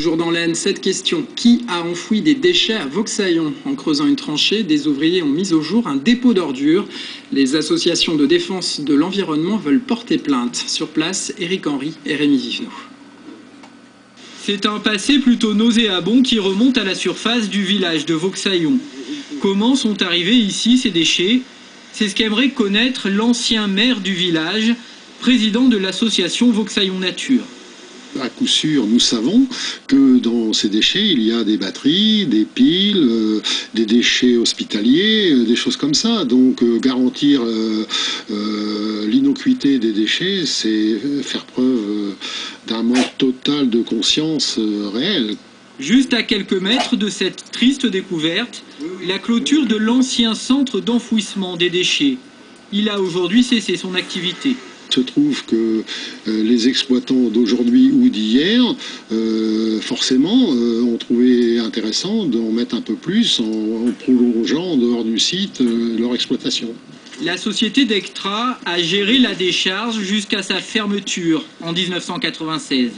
Toujours dans l'Aisne, cette question. Qui a enfoui des déchets à Vauxaillon? En creusant une tranchée, des ouvriers ont mis au jour un dépôt d'ordures. Les associations de défense de l'environnement veulent porter plainte. Sur place, Éric Henry et Rémi Vivenot. C'est un passé plutôt nauséabond qui remonte à la surface du village de Vauxaillon. Comment sont arrivés ici ces déchets? C'est ce qu'aimerait connaître l'ancien maire du village, président de l'association Vauxaillon Nature. À coup sûr, nous savons que dans ces déchets, il y a des batteries, des piles, des déchets hospitaliers, des choses comme ça. Donc garantir l'innocuité des déchets, c'est faire preuve d'un manque total de conscience réelle. Juste à quelques mètres de cette triste découverte, la clôture de l'ancien centre d'enfouissement des déchets. Il a aujourd'hui cessé son activité. Il se trouve que les exploitants d'aujourd'hui ou d'hier, forcément, ont trouvé intéressant d'en mettre un peu plus en prolongeant en dehors du site leur exploitation. La société Dectra a géré la décharge jusqu'à sa fermeture en 1996.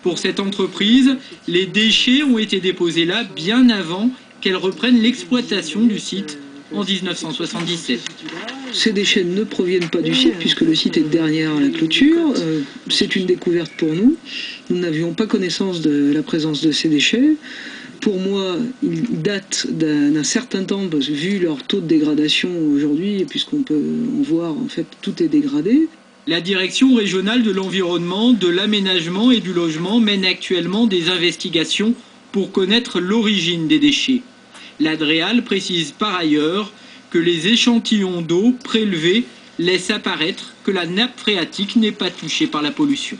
Pour cette entreprise, les déchets ont été déposés là bien avant qu'elle reprenne l'exploitation du site en 1977. Ces déchets ne proviennent pas du site puisque le site est derrière la clôture. C'est une découverte pour nous. Nous n'avions pas connaissance de la présence de ces déchets. Pour moi, ils datent d'un certain temps, parce que vu leur taux de dégradation aujourd'hui, puisqu'on peut en voir, en fait, tout est dégradé. La direction régionale de l'environnement, de l'aménagement et du logement mène actuellement des investigations pour connaître l'origine des déchets. L'Adréal précise par ailleurs que les échantillons d'eau prélevés laissent apparaître que la nappe phréatique n'est pas touchée par la pollution.